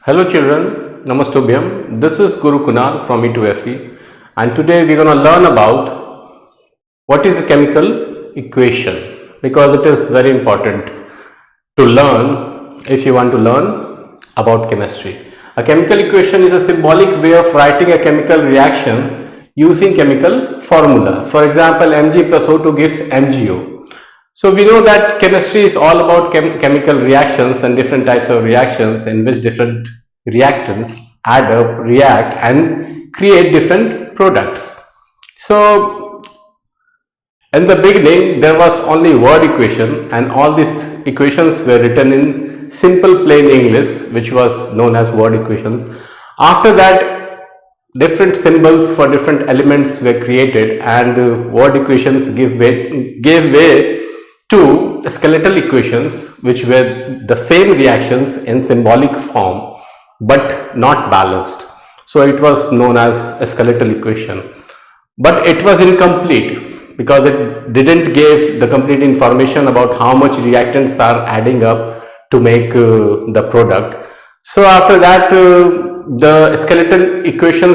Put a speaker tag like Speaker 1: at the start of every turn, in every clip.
Speaker 1: Hello children, Namastubhyam. This is Guru Kunal from E2FE and today we're going to learn about what is a chemical equation because it is very important to learn if you want to learn about chemistry. A chemical equation is a symbolic way of writing a chemical reaction using chemical formulas. For example, Mg plus O2 gives MgO. So we know that chemistry is all about chemical reactions and different types of reactions in which different reactants add up, react and create different products. So in the beginning there was only word equation and all these equations were written in simple plain English, which was known as word equations. After that different symbols for different elements were created and word equations gave way to skeletal equations, which were the same reactions in symbolic form but not balanced. So it was known as a skeletal equation, but it was incomplete because it didn't give the complete information about how much reactants are adding up to make the product. So after that the skeletal equation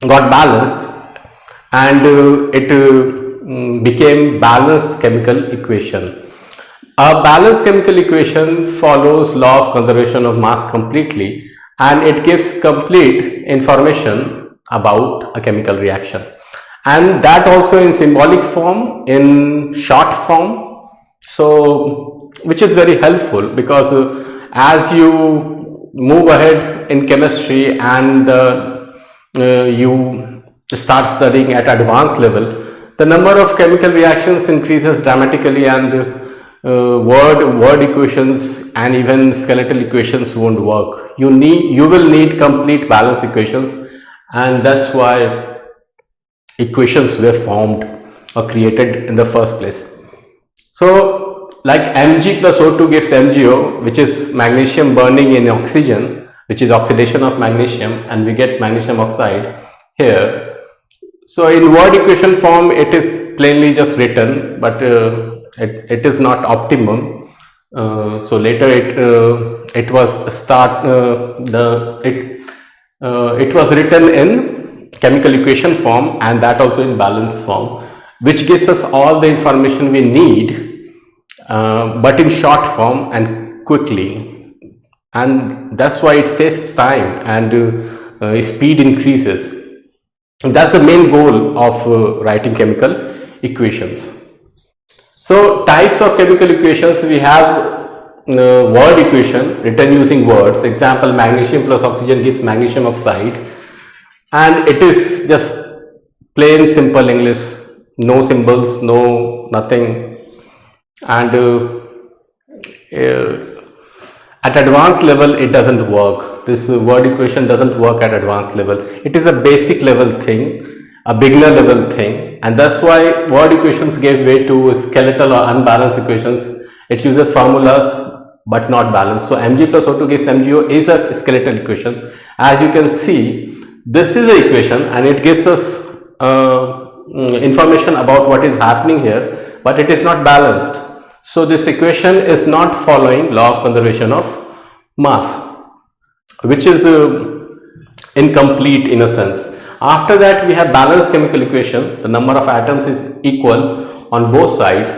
Speaker 1: got balanced and it became balanced chemical equation. A balanced chemical equation follows law of conservation of mass completely and it gives complete information about a chemical reaction, and that also in symbolic form, in short form, so which is very helpful because as you move ahead in chemistry and you start studying at advanced level, the number of chemical reactions increases dramatically and word equations and even skeletal equations won't work. You will need complete balance equations, and that's why equations were formed or created in the first place. So like Mg plus O2 gives MgO, which is magnesium burning in oxygen, which is oxidation of magnesium, and we get magnesium oxide here. So in word equation form it is plainly just written, but it is not optimum. So later it was it was written in chemical equation form, and that also in balance form, which gives us all the information we need, but in short form and quickly, and that's why it saves time and speed increases. That's the main goal of writing chemical equations. So types of chemical equations, we have word equation written using words. Example, magnesium plus oxygen gives magnesium oxide, and it is just plain simple English, no symbols, no nothing, and at advanced level it doesn't work. This word equation doesn't work at advanced level. It is a basic level thing, a beginner level thing, and that's why word equations gave way to skeletal or unbalanced equations. It uses formulas but not balanced. So Mg plus O2 gives MgO is a skeletal equation. As you can see, this is the equation and it gives us information about what is happening here, but it is not balanced. So this equation is not following law of conservation of mass, which is incomplete in a sense. After that we have balanced chemical equation. The number of atoms is equal on both sides.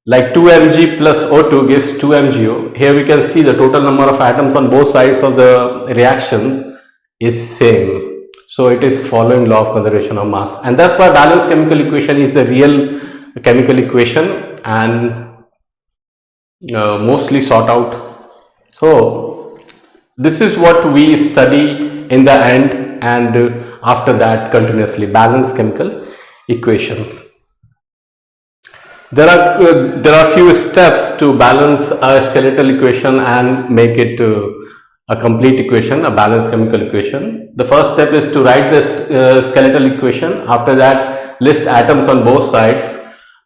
Speaker 1: Like 2Mg plus O2 gives 2MgO. Here we can see the total number of atoms on both sides of the reaction is same. So it is following law of conservation of mass, and that's why balanced chemical equation is the real chemical equation and mostly sought out. So this is what we study in the end, and after that continuously balanced chemical equation. There are few steps to balance a skeletal equation and make it a complete equation, a balanced chemical equation. The first step is to write the skeletal equation. After that, list atoms on both sides.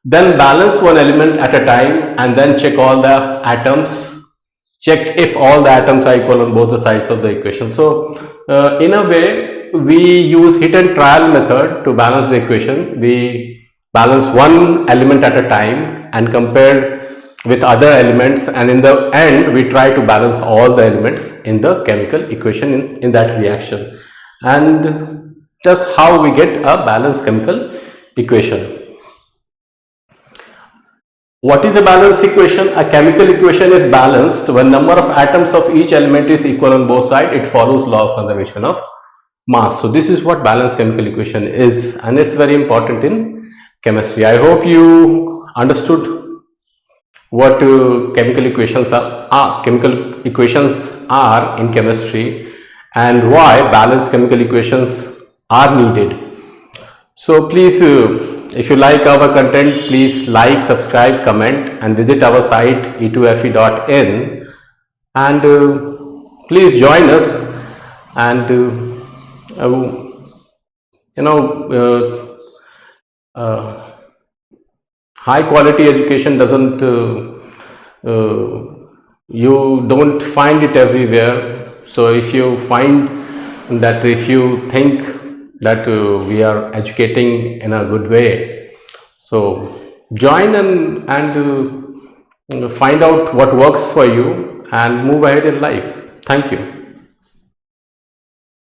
Speaker 1: Then balance one element at a time and then check all the atoms. Check if all the atoms are equal on both the sides of the equation. So in a way, we use hit and trial method to balance the equation. We balance one element at a time and compare with other elements, and in the end we try to balance all the elements in the chemical equation in that reaction. And just how we get a balanced chemical equation. What is a balanced equation? A chemical equation is balanced when number of atoms of each element is equal on both sides. It follows law of conservation of mass. So this is what balanced chemical equation is, and it's very important in chemistry. I hope you understood what chemical equations are in chemistry, and why balanced chemical equations are needed. So please, if you like our content, please like, subscribe, comment, and visit our site e2fe.in, and please join us. And you know, high quality education doesn't you don't find it everywhere. So if you find that, if you think that we are educating in a good way, so join and find out what works for you and move ahead in life. Thank you.